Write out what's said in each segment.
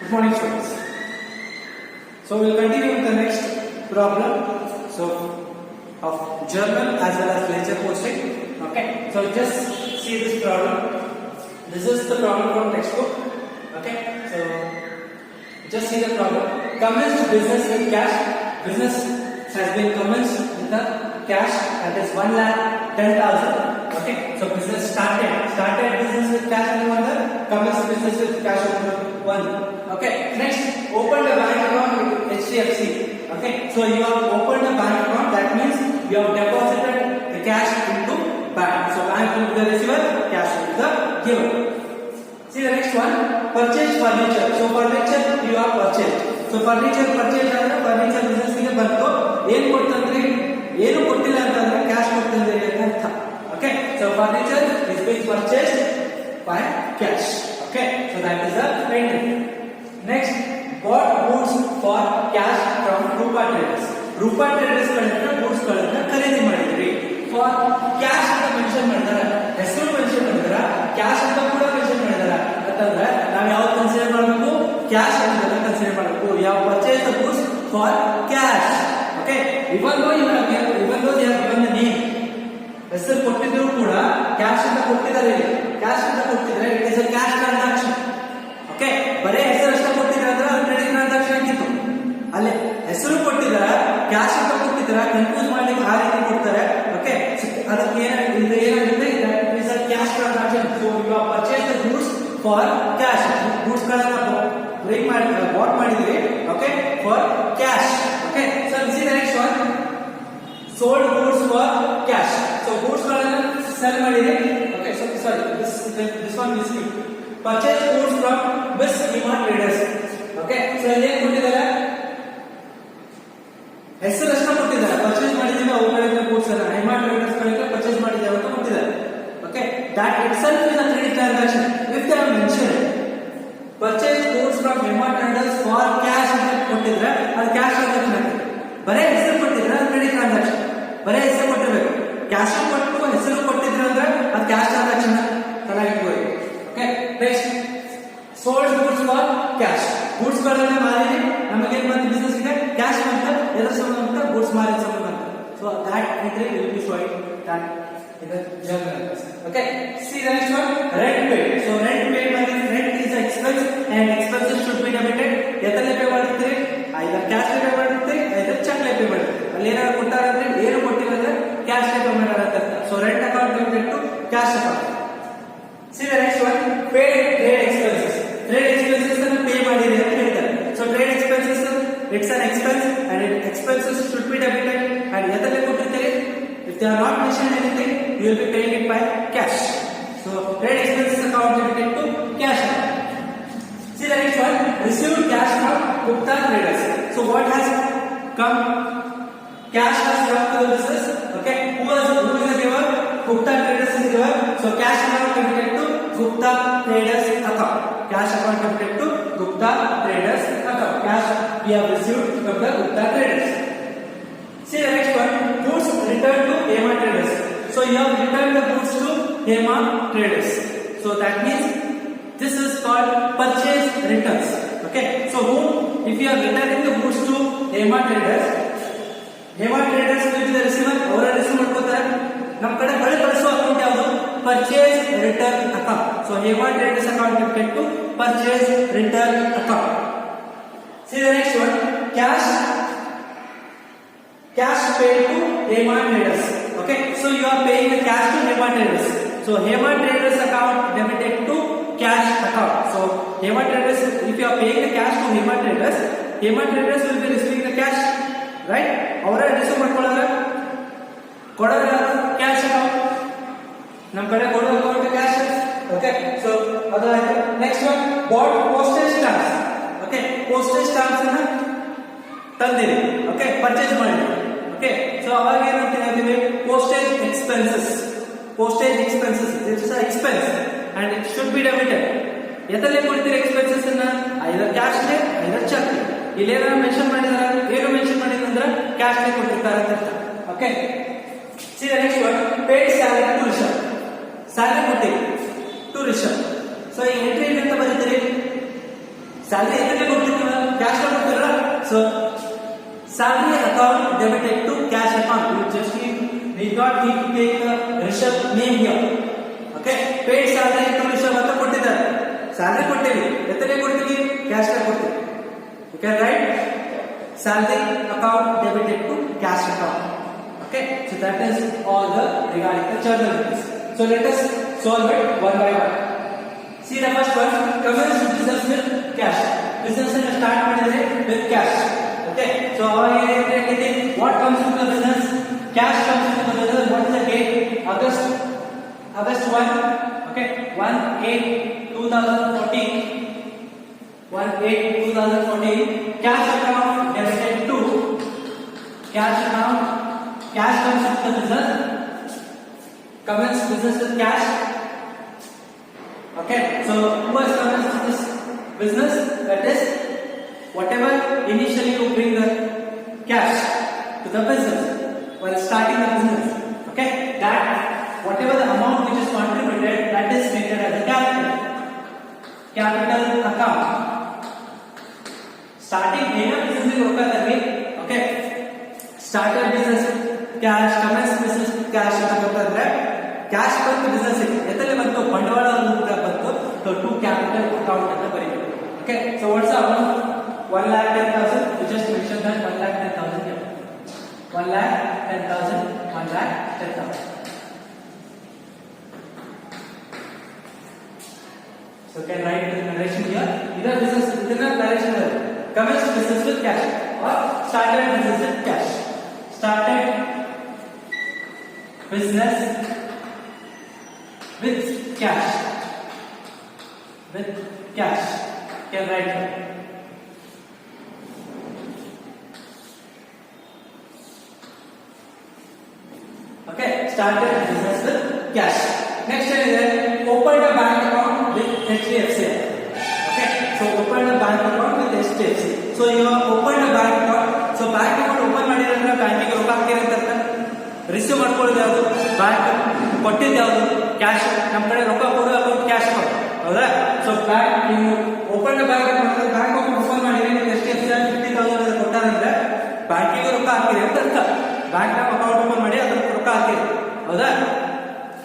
Good morning, students. So we'll continue with the next problem. So of journal as well as lecture posting. Okay. So just see this problem. This is the problem from textbook. Okay. So just see the problem. Commenced business with cash. Business has been commenced with the cash, that is 1,10,000. Okay. So business started business with cash and 1 commenced business with cash of 1. Okay. Next, opened a bank account with HDFC. Okay. So you have opened a bank account. That means you have deposited the cash into bank. So bank will be the receiver, cash will be the giver. See the next one. Purchase furniture. So furniture you have purchased. So furniture purchase ಅಂದ್ರೆ furniture business ಗೆ ಬಂತು. ಏನು ಕೊಡ್ತಂದ್ರೆ ಏನು ಕೊಟ್ಟಿಲ್ಲ ಅಂತಂದ್ರೆ cash ಕೊಡ್ತಂದ್ರೆ ಅಂತ ಅರ್ಥ. Okay. So furniture is being purchased by cash. Okay. So that is the entry. Next, bought goods for cash from Rupa Traders. Rupa Traders ಗಳಿಂದ goods ಗಳನ್ನು ಖರೀದಿ ಮಾಡಿದ್ರಿ. For cash ಅಂತ ಮೆನ್ಷನ್ ಮಾಡಿದಾರೆ, ಹೆಸರು ಮೆನ್ಷನ್ ಮಾಡಿದಾರೆ, ಕ್ಯಾಶ್ ಅಂತ ಕೂಡ ಮೆನ್ಷನ್ ಮಾಡಿದಾರೆ. ಅಂತಂದ್ರೆ ನಾವು ಯಾವ ಕನ್ಸಿಡರ್ ಮಾಡಬೇಕು? ಕ್ಯಾಶ್ ಅಂತ ಕನ್ಸಿಡರ್ ಮಾಡಬೇಕು. ಯಾವ purchase the goods for cash. Okay. Even though they have given the name, ಹೆಸರು ಕೊಟ್ಟಿದ್ರು ಕೂಡ ಕ್ಯಾಶ್ ಅಂತ ಕೊಟ್ಟಿದ್ದಾರೆ. ಕ್ಯಾಶ್ ಅಂತ ಕೊಟ್ಟಿದ್ರೆ it is a cash transaction. Okay. ಬರೇ ಹೆಸರು ಅಷ್ಟೇ ಕೊಟ್ಟಿದ್ರೆ ಅಂದ್ರೆ ಅದು ಟ್ರೇಡಿಂಗ್ ಟ್ರಾನ್ಸಾಕ್ಷನ್ ಆಗಿತ್ತು. ಅಲ್ಲಿ ಹೆಸರು ಕೊಟ್ಟಿದ್ದಾರೆ, ಕ್ಯಾಶ್ ಅಂತ ಕೊಟ್ಟಿದ್ದಾರೆ, ಕನ್ಫ್ಯೂಸ್ ಮಾಡ್ಲಿಕ್ಕೆ ಆ ರೀತಿ ಕೊಡ್ತಾರೆ. ಓಕೆ. ಅದಕ್ಕೆ ಏನಾಗುತ್ತೆ? That is a cash transaction. So you are purchase the goods for cash. Goods ಗಳನ್ನ ಬಾಟ್ ಮಾಡಿದ್ರಿ. Okay. For cash. Okay. So see the next one. sold goods for cash. So goods ಗಳನ್ನು sell ಮಾಡಿದ್ರೆ. Okay. So sorry, this one is new. Purchase goods from Miss Hema Traders. Okay. So ಇಲ್ಲಿ ಕೊಟ್ಟಿದ್ದಾರೆ, ಹೆಸರು ಅಷ್ಟೇ ಕೊಟ್ಟಿದ್ದಾರೆ. Purchase ಮಾಡಿದ್ರೆ ಅವುಗಳಿಂದ goods ಅನ್ನ Hema Traders ಗಳಿಂದ ಪರ್ಚೇಸ್ ಮಾಡಿದ್ದಾರೆ ಅಂತ ಕೊಟ್ಟಿದ್ದಾರೆ. Okay. That itself is a credit transaction. If they have mentioned purchase goods from Hema Traders for cash ಅಂತ ಕೊಟ್ಟಿದ್ರೆ ಅದು ಕ್ಯಾಶ್ ಟ್ರಾನ್ಸಾಕ್ಷನ್ ಆಗುತ್ತೆ. ಬರೇ ಹೆಸರು ಕೊಟ್ಟಿದ್ರೆ ಅದು ಕ್ರೆಡಿಟ್ ಟ್ರಾನ್ಸಾಕ್ಷನ್. ಬರೇ ಹೆಸರು ಕೊಟ್ಟಿರಬೇಕು. ಕ್ಯಾಶ್ ಕೊಟ್ಟು ಹೆಸರು ಕೊಟ್ಟಿದ್ರೆ ಅಂದ್ರೆ ಅದು ಕ್ಯಾಶ್ ಟ್ರಾನ್ಸಾಕ್ಷನ್ ತಲೆಗಿಟ್ಕೊಳ್ಳಿ. Okay. Next, sold goods for cash. Goods ಗಳನ್ನ ಮಾರಿದ್ರೆ ನಮಗೆ ಏನು ಬಂತು? ಬಿಸಿನೆಸ್ ಗೆ ಕ್ಯಾಶ್ ಬಂತು. ಎದರ ಸಂಬಂಧ? ಗೂಡ್ಸ್ ಮಾರಿದ ಸಂಬಂಧ. So that entry will be showing that in the journal. Okay. See the next one. Rent paid. So rent paid means rent is an expense and expenses should be debited. ಎದರಲ್ಲಿ pay ಮಾಡ್ತೀರಿ? either cash pay ಮಾಡ್ತೀರಿ, either cheque pay ಮಾಡ್ತೀರಿ. ಅಲ್ಲಿ ಏನಾದ್ರು ಕೊಟ್ಟಾರೆ ಅಂದ್ರೆ ಏನು ಕೊಟ್ಟಿಲ್ಲ ಅಂದ್ರೆ ಕ್ಯಾಶ್ ಪೇ ಮಾಡಾರತ್ತೆ. So rent account debited to cash account. See the next one. Paid trade expenses. Trade expenses ಅನ್ನು ಪೇ ಮಾಡಿರಿ ಅಂತ ಹೇಳ್ತಾರೆ. So trade expenses it's an expense and expenses should be debited. and ಎದರಲ್ಲಿ ಕೊಟ್ಟಿರ್ತೀರಿ? If they are not mentioned anything, you will be paying it by cash. So trade expenses account debited to cash account. See the next one. Received cash from Gupta Traders. So what has come? Cash has come to the business. Okay. Who is the giver? Gupta Traders is the giver. So cash account debited to Gupta Traders account. Cash account debited to Gupta Traders account. Cash we have received from the Gupta Traders. See the next one. Goods returned to Hema Traders. So you have returned the goods to Hema Traders. So that means this is called purchase returns. Okay. So if you are returning the goods to Hema Traders, Hema Traders will be the receiver. ಅವರ receive ಮಾಡ್ಕೊತಾರೆ. ನಮ್ಮ ಕಡೆ ಹೊಳೆ ಕಳಿಸೋ account ಯಾವುದು? Purchase return account. So Hema Traders account debited to purchase return account. See the next one. Cash paid to Hema Traders. Okay. So you are paying the cash to Hema Traders. So Hema Traders account debited to cash account. So Hema Traders, if you are paying the cash to Hema Traders will be receiving the cash, right? ಅವರ receive ಮಾಡ್ಕೊಳ್ಳೋದು ಕೊಡೋದು cash account. ನಮ್ಮ ಕಡೆ ಕೊಡೋ account cash. Okay. So ಅದಾಯ್ತು. Next one. Bought postage stamps. Okay. Postage stamps ಅನ್ನ ತಂದಿರಿ. ಓಕೆ. ಪರ್ಚೇಸ್ ಮಾಡಿ. ಓಕೆ. ಸೊ ಅವಾಗ ಏನಂತ ಹೇಳ್ತೀವಿ? Postage expenses. Postage expenses it's a expense and it should be debited. ಎದರಲ್ಲಿ ಕೊಡ್ತೀರಿ ಎಕ್ಸ್ಪೆನ್ಸಸ್ ಅನ್ನ? ಐದರ್ ಕ್ಯಾಶ್ ಗೆ, ಐದರ್ ಚೆಕ್. ಇಲ್ಲಿ ಏನಾದ್ರು ಮೆನ್ಷನ್ ಮಾಡಿದಾರೆ? ಏನು ಮೆನ್ಷನ್ ಮಾಡಿದ್ರೆ ಕ್ಯಾಶ್ ಗೆ ಕೊಟ್ಟಿರ್ತಾರೆ ಅಂತ ಅರ್ಥ. Okay. See the next one. Paid salary to Rishabh. Salary ಕೊಟ್ಟಿರಿ ಟು ರಿಷಬ್. ಸೊ ಈ ಎಂಟ್ರಿ ಅಂತ ಬರೀತೀರಿ ಸ್ಯಾಲರಿ ಎದಕ್ಕೆ ಕೊಡ್ತಿರ್ತೀವಿ, ಕ್ಯಾಶ್ ಕೊಡ್ತೀರಲ್ಲ. So salary account debited to cash account. You just need not need to take Rishabh name here. Okay, paid salary to Rishabh ಅಂತ ಕೊಟ್ಟಿದ್ದಾರೆ. Salary ಕೊಟ್ಟಿವಿ, ಎತ್ತನೆ ಕೊಡ್ತೀವಿ, ಕ್ಯಾಶ್ ಕೊಡ್ತೀವಿ. You can write salary account debited to cash account. Okay, so that is all the regarding the journal entries. So let us solve it one by one. See the first one, commence business with cash. Business ಅನ್ನು start ಮಾಡಿದ್ರೆ with cash. Okay, so what comes into the business? Cash comes into the business. What is the date? August 1. Okay, 1/8/2014. 1/8/2014. Cash account debited to cash account. Cash comes into the business. Commence business with cash. Okay, so who has commenced this business? That is, whatever initially you bring the cash to the business while starting the business, okay, that whatever the amount which is contributed, that is treated as a capital account. Starting any business okay, started business cash, commence business cash ಅಂತಂದ್ರೆ cash ಬಂತು business ಗೆ ಎತ್ತಲೆ ಬಂತು ಬಂಡವಾಳ ರೂಪದ ಬಂತು, so to capital account ಅಂತ ಬರೀಬೇಕು. Okay, so what's the amount? 1,10,000. We just mentioned that 1,10,000 here. 1,10,000. 1,10,000. So can write the narration here. Either business, either narration. Commence business with cash or started business with cash. Started business with cash. With cash. Can write here. Okay, started business with cash. Next is opened a bank account with HDFC. Okay, so opened a bank account with HDFC. So you have opened a bank account. So bank account open ಮಾಡಿದ್ರೆ ಬ್ಯಾಂಕಿಗೆ ರೊಕ್ಕ ಹಾಕ್ತೀರಿ ಅಂತ receive ಮಾಡ್ಕೊಳ್ಳೋದು ಯಾವುದು, bank ಕೊಟ್ಟಿದ್ದು ಯಾವುದು, cash. ನಮ್ಮ ಕಡೆ ರೊಕ್ಕ ಕೊಡೋ ಅಕೌಂಟ್ ಕ್ಯಾಶ್ ಕೊಡು, ಹೌದಾ? ಸೊ ಬ್ಯಾಂಕ್ ನೀವು open bank account, bank account open ಮಾಡಿದ್ರೆ ನೀವು HDFC 50,000 ಕೊಟ್ಟಾರಂದ್ರೆ ಬ್ಯಾಂಕಿಗೆ ರೊಕ್ಕ ಹಾಕ್ತೀರಿ ಅಂತ ಅರ್ಥ. ಬ್ಯಾಂಕ್ ಅಕೌಂಟ್ ಓಪನ್ ಮಾಡಿ ಅದಕ್ಕೆ ರೊಕ್ಕ ಹಾಕ್ತೀರಿ, ಹೌದಾ?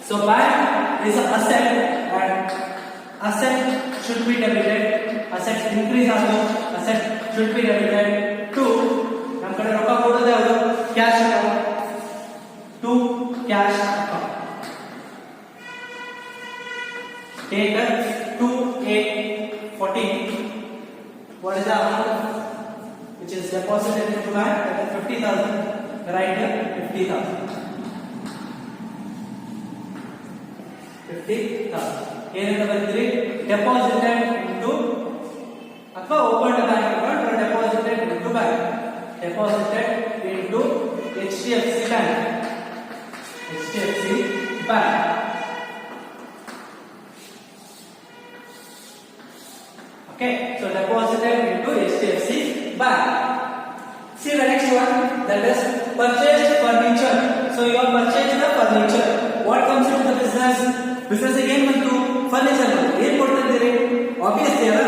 So bank is an asset and asset should be debited. Asset increase also, asset should be debited to ನಮ್ಮ ಕಡೆ ರೊಕ್ಕ ಕೊಡೋದು ಯಾವುದು, cash account, to cash account. Take 2/8/14. What is the amount which is deposited into bank? That is 50,000. Write here 50,000. 50,000. ಏನಂತ ಬರೀತೀರಿ? Deposited into ಅಥವಾ open bank account or deposited into bank. Deposited into HDFC bank. HDFC bank. Okay, so deposited into HDFC bank. See the next one, that is purchased furniture. So you have purchased the furniture. What comes into the business? Business again ಬಂತು furniture. ಏನು ಕೊಡ್ತಿದ್ದೀರಿ? Obviously ಅಲ್ಲ,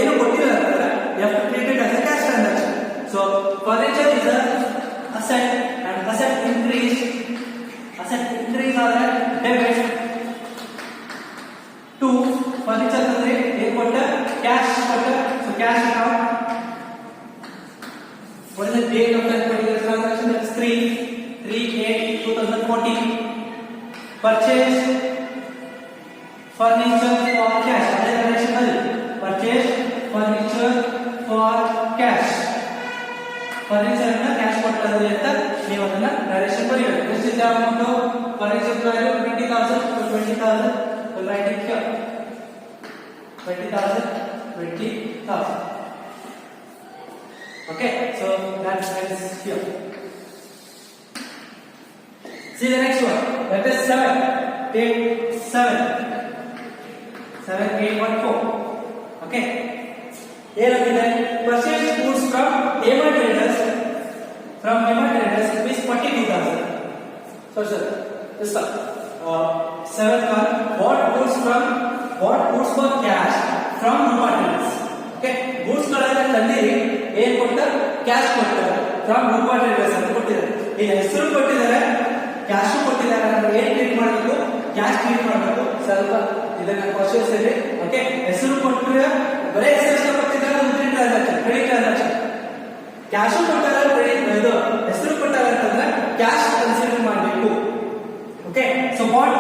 ಏನು ಕೊಟ್ಟಿಲ್ಲ ಅಂದ್ರೆ you have to treat it as a cash transaction. So furniture is a asset and asset increase or debit to furniture ಅಂದ್ರೆ ಏನು ಕೊಟ್ಟ, cash ಕೊಟ್ಟ. So cash account. What is the date of that particular transaction? That's 3/8/2014. Purchase furniture for cash. ಅದೇ narration ಅಲ್ಲಿ purchase furniture for cash. Furniture ಅನ್ನ cash ಕೊಟ್ಟದ್ದು ಅಂತ ನೀವು ಅದನ್ನ ನರೇಶನ್ ಬರೆಯಬೇಕು. ಎಷ್ಟಿದೆ amount? Furniture value 20,000. 20,000 will write it here. 20,000. Okay, so that is here. See the next one. That is 7. Take 7. 7/8/14. Okay. ಏನಾಗಿದೆ? Purchase goods from Hema Traders. From Hema Traders rupees 42,000. So sir, this one. 7th one. Bought goods for cash from Rupa Traders. Okay goods ಗಳನ್ನ ತಂದಿರಿ ಏನ್ ಕೊಡ್ತಾರೆ cash ಕೊಡ್ತಾರೆ from Roopa traders ಅಂತ ಕೊಟ್ಟಿದ್ದಾರೆ ಈ ಹೆಸರು ಕೊಟ್ಟಿದ್ದಾರೆ ಕ್ಯಾಶ್ ಕೊಟ್ಟಿದ್ದಾರೆ ಅಂದ್ರೆ ಏನ್ ಟ್ರೀಟ್ ಮಾಡಬೇಕು ಕ್ಯಾಶ್ ಟ್ರೀಟ್ ಮಾಡಬೇಕು ಸ್ವಲ್ಪ ಇದನ್ನ ಕಾನ್ಶಿಯಸ್ ಇರಿ ಓಕೆ ಹೆಸರು ಕೊಟ್ಟರೆ ಬರೇ ಹೆಸರು ಕೊಟ್ಟಿದ್ದಾರೆ ಉದ್ರಿ ಟ್ರಾನ್ಸಾಕ್ಷನ್ ಕ್ರೆಡಿಟ್ ಟ್ರಾನ್ಸಾಕ್ಷನ್ ಕ್ಯಾಶ್ ಕೊಟ್ಟಾರೆ ಕ್ರೆಡಿಟ್ ಇದು ಹೆಸರು ಕೊಟ್ಟಾರೆ ಅಂತಂದ್ರೆ ಕ್ಯಾಶ್ ಕನ್ಸಿಡರ್ ಮಾಡಬೇಕು ಓಕೆ ಸೊ ವಾಟ್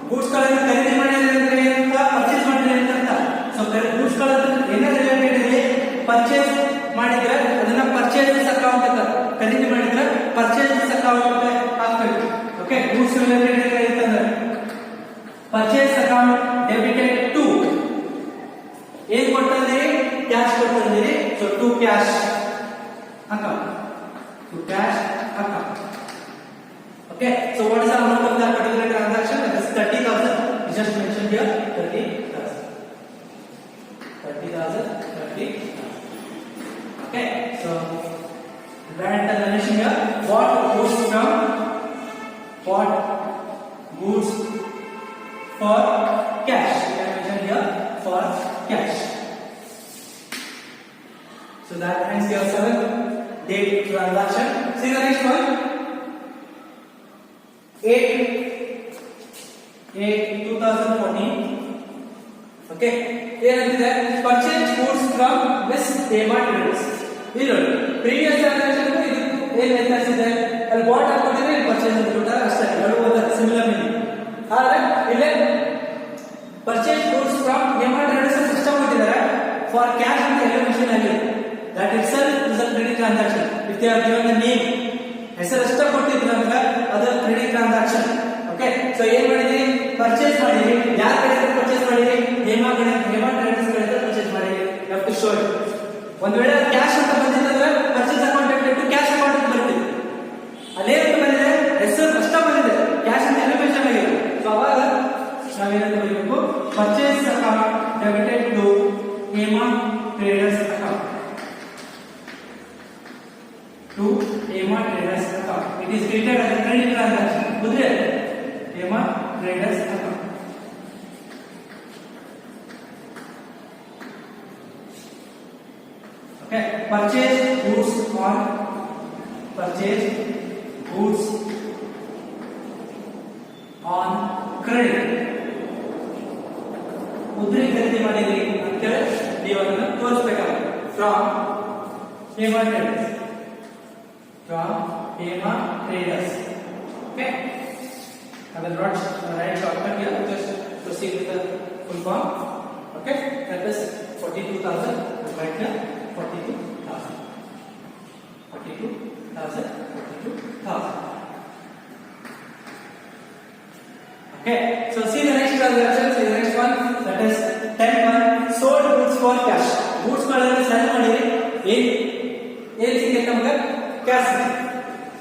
ಗೂಡ್ಸ್ ಗಳನ್ನು ಖರೀದಿ ಮಾಡಿದ್ರೆ ಅಂದ್ರೆ ಏನಂತ ಪರ್ಚೇಸ್ ಮಾಡಿದ್ರೆ ಅಂತ ಸೊ ಗೂಡ್ಸ್ ಗಳನ್ನು ಏನೇ ರಿಲೇಟೆಡ್ ಇದೆ ಪರ್ಚೇಸ್ ಮಾಡಿದ್ರೆ ಅದನ್ನ ಪರ್ಚೇಸ್ ಅಕೌಂಟ್ ಅಂತ ಖರೀದಿ ಮಾಡಿದ್ರೆ ಪರ್ಚೇಸ್ ಅಕೌಂಟ್ ಹಾಕ್ಬೇಕು ಓಕೆ ಗೂಡ್ಸ್ ರಿಲೇಟೆಡ್ ಏನಂತಂದ್ರೆ ಪರ್ಚೇಸ್ ಅಕೌಂಟ್ ಡೆಬಿಟೆಡ್ ಟು ಏನ್ ಕೊಟ್ಟಿದ್ದೀರಿ ಕ್ಯಾಶ್ ಕೊಟ್ಟಿದ್ದೀರಿ so to cash account okay so what is the amount of that particular transaction that is 30,000 just mentioned here 30,000 okay so brand transaction here what goods for cash you can mention here for cash so that ends your 7th date transaction see the next one 8/2014 okay ಏನಂತಿದೆ purchase goods from Miss Hema Traders ಇಲ್ಲಿ ನೋಡಿ previous transaction ಇದು ಏನು ವ್ಯತ್ಯಾಸ ಇದೆ ಅಲ್ಲಿ bot ಹಾಕೊಂಡಿದ್ರೆ purchase ಅಂತ ಕೊಟ್ಟಾರೆ ಅಷ್ಟೇ ಎರಡು ಒಂದೇ ಸಿಮಿಲರ್ ಮೀನಿಂಗ್ ಆದ್ರೆ ಇಲ್ಲಿ purchase goods from Hema Traders system ಕೊಟ್ಟಿದ್ದಾರೆ for cash ಅಂತ ಎಲ್ಲ ಮೆನ್ಷನ್ ಆಗಿದೆ that itself is a credit transaction if they are given the name ಹೆಸರು ಅಷ್ಟೇ ಕೊಟ್ಟಿದ್ರು ಅಂದ್ರೆ ಅದು ಕ್ರೆಡಿಟ್ ಟ್ರಾನ್ಸಾಕ್ಷನ್ ಓಕೆ ಸೊ ಏನ್ ಮಾಡಿದ್ರಿ ಪರ್ಚೇಸ್ ಮಾಡಿದ್ರಿ ಯಾರ ಕಡೆ ಪರ್ಚೇಸ್ ಮಾಡಿದ್ರಿ ಹೇಮಾ ಟ್ರೇಡರ್ಸ್ ಕಡೆ ಪರ್ಚೇಸ್ ಮಾಡಿದ್ರಿ you have to show it ಒಂದು ವೇಳೆ ಕ್ಯಾಶ್ ಅಂತ ಬಂದಿದ್ರೆ ಪರ್ಚೇಸ್ ಅಕೌಂಟ್ ಇಟ್ಟು ಕ್ಯಾಶ್ ಅಕೌಂಟ್ ಅಂತ ಬರ್ತಿದೆ ಅದೇ ಅಂತ ಬಂದಿದೆ ಹೆಸರು ಅಷ್ಟೇ ಬಂದಿದೆ ಕ್ಯಾಶ್ ಅಂತ ಎಲ್ಲ ಮೆನ್ಷನ್ ಆಗಿದೆ ಸೊ ಅವಾಗ ನಾವೇನಂತ ಬರೀಬೇಕು purchase account debited to Hema traders account to Hema Traders account. It is treated as a credit transaction. Budre Hema Traders account. Okay. Purchase goods on credit. Budre ಖರೀದಿ ಮಾಡಿದ್ರಿ ಅಂತ ನೀವು ಅದನ್ನ ತೋರಿಸಬೇಕಾಗುತ್ತೆ from Hema Traders. From Hema Traders. Okay. I will not write shortcut here. Just proceed with the full form. Okay. That is 42,000. Right here. 42,000. 42,000. Okay. So see the next transaction. See the next one. That is 10 sold goods for cash. Goods ಗಳನ್ನು cell ಮಾಡಿದ್ರೆ ಏನ್ ಸಿಗುತ್ತೆ ನಮಗೆ cash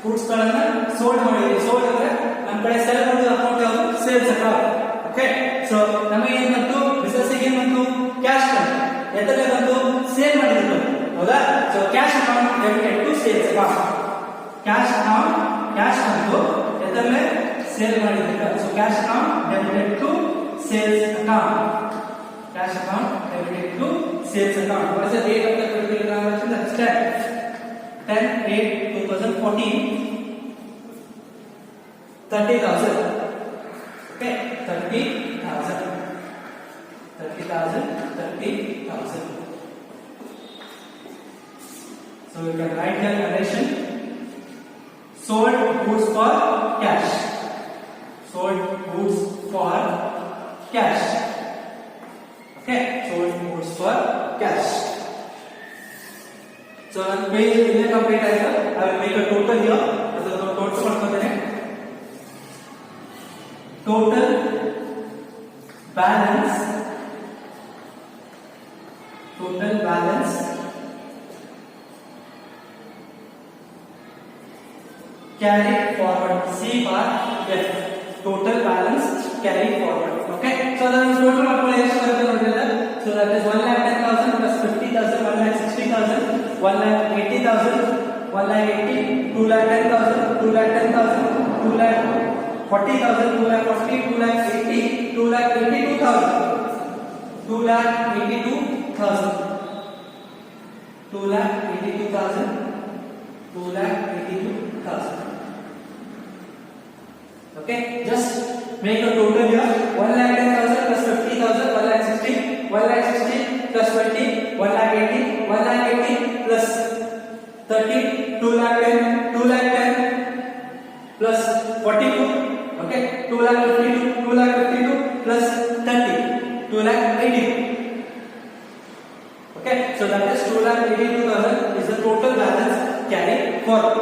goods ಗಳನ್ನ sold ಮಾಡಿದ್ವಿ sold ಅಂದ್ರೆ ನಮ್ಮ ಕಡೆ ಸೆಲ್ ಮಾಡಿದ ಅಕೌಂಟ್ ಯಾವುದು ಸೇಲ್ಸ್ ಅಕೌಂಟ್ ಓಕೆ ಸೊ ನಮಗೆ ಏನ್ ಬಂತು ಬಿಸಿನೆಸ್ ಗೆ ಏನ್ ಬಂತು ಕ್ಯಾಶ್ ಬಂತು ಎದಕ್ಕೆ ಬಂತು ಸೇಲ್ ಮಾಡಿದ್ವಿ ಹೌದಾ so cash account debited to sales account cash ಬಂತು ಎದಕ್ಕೆ ಸೇಲ್ ಮಾಡಿದ್ವಿ so cash account debited to sales account cash account debited to sales account what is the date of the particular transaction that is 10/8/2014 30,000 okay 30,000 so you can write the narration sold goods for cash okay sold goods for cash so ನನ್ನ page ಇಲ್ಲೇ complete ಆಯ್ತು I will make a total here ಅದನ್ನ total ಮಾಡ್ಕೊಂತೇನೆ total balance carried forward C bar F total balance carried forward okay so the total ಮಾಡ್ಕೊಳ್ಳಿ ಎಷ್ಟು ಬರುತ್ತೆ ನೋಡಿಲ್ಲ so that is 1,10,000 plus 50,000 1,60,000 1,80,000 1,80 2,10,000 2,10,000 2,40,000 2,40 2,80 2,82,000 2,82,000 2,82,000, 2,82,000. Okay, just make a total here. 1,10,000 plus 50,000, 1,16,000, 1,16,000 plus 20, 1,80,000, 1,80,000 plus 30, 2,10,000, 2,10,000 plus 42. Okay, 2,52,000, 2,52,000 plus 30, 2,80,000. Okay, so that is 2,82,000 is the total balance carried forward.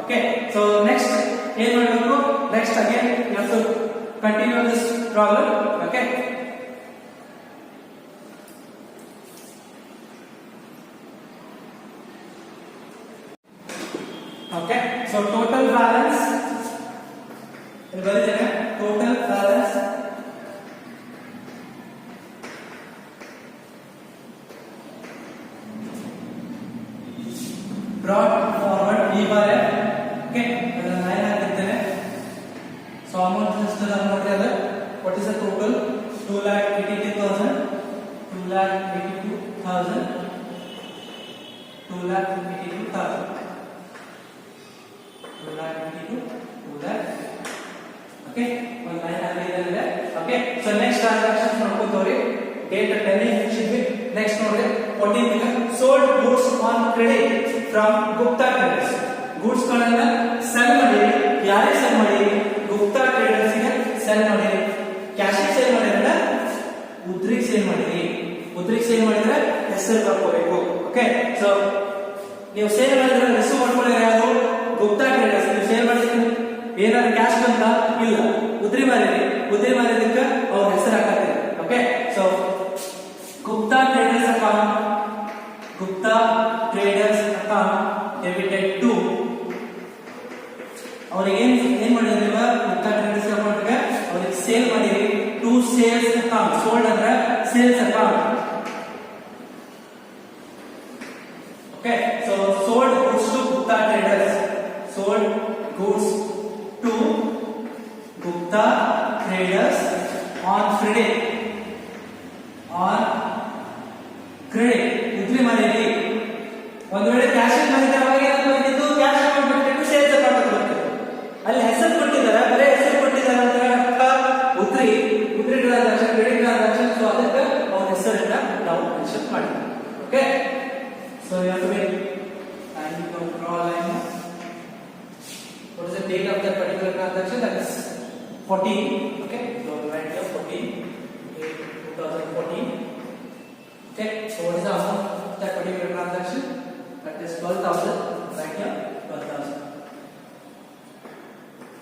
Okay, so next, next again you have to continue this problem. Okay. Okay, so total balance. Total balance brought forward V bar F. Okay, so amount is what is the total? 2,82,000, 2,82,000, 2,82,000, 2,82,000. Okay, one line okay, so next transaction date 10 should be next 14 sold goods on credit from Gupta Traders. Goods sell ಮಾಡಿರಿ, ಯಾರೇ sell ಮಾಡಿರಿ? Gupta Traders ಗೆ sell ಮಾಡಿರಿ. Cash sale ಮಾಡಿರಲ್ಲ, ಉದ್ರಿಗೆ sale ಮಾಡಿರಿ. ಉದ್ರಿಗೆ sale ಮಾಡಿದ್ರೆ ಹೆಸರು ಬರ್ಕೋಬೇಕು. Okay, so ನೀವು ಸೇಲ್ ಮಾಡಿದ್ರೆ ಹೆಸರು ಮಾಡ್ಕೊಳ್ಳಿ. ಯಾವುದು? Gupta Traders. ನೀವು ಸೇಲ್ ಮಾಡಿದ್ರೆ ಏನಾದ್ರು ಕ್ಯಾಶ್ ಬಂತ? ಇಲ್ಲ. ಉದ್ರಿ ಮಾರಿರಿ. ಉದ್ರಿ ಮಾರಿದಕ್ಕೆ ಅವ್ರ ಹೆಸರು ಹಾಕತ್ತೀರಿ. Okay, so Gupta Traders account, Gupta Traders account debited to ಅವರಿಗೆ ಏನ್ ಮಾಡಿದ್ರಿ? Gupta Traders account ಗೆ ಅವರಿಗೆ ಸೇಲ್ ಮಾಡಿರಿ. To sales account. ಸೋಲ್ಡ್ ಅಂದ್ರೆ sales account. Okay, so sold goods to Gupta Traders. Sold goods to Gupta Traders on credit. On credit. ಉದ್ರಿ ಮಾಡಿರಿ. ಒಂದು ವೇಳೆ ಕ್ಯಾಶ್ ಮಾಡಿದ್ರೆ ಅವಾಗ ಏನಾದ್ರು ಬಂದಿದ್ದು ಕ್ಯಾಶ್ ಅಕೌಂಟ್ ಬಿಟ್ಟು ಸೇಲ್ಸ್ ಅಕೌಂಟ್ ಬರುತ್ತೆ. ಅಲ್ಲಿ ಹೆಸರು ಕೊಟ್ಟಿದ್ದಾರೆ, ಬರೀ ಹೆಸರು ಕೊಟ್ಟಿದ್ದಾರೆ ಅಂತ ಅರ್ಥ ಉದ್ರಿ ಟ್ರಾನ್ಸಾಕ್ಷನ್, ಕ್ರೆಡಿಟ್ ಟ್ರಾನ್ಸಾಕ್ಷನ್. ಸೊ ಅದಕ್ಕೆ ಅವ್ರ ಹೆಸರನ್ನ ನಾವು ಮೆನ್ಷನ್ ಮಾಡಿದ್ವಿ. Okay, so you have to make and you can draw a line. What is the date of that particular transaction? That is 14. Okay, so write here 14 2014. Okay, so what is the amount of that particular transaction? That is 12,000. Right here 12,000.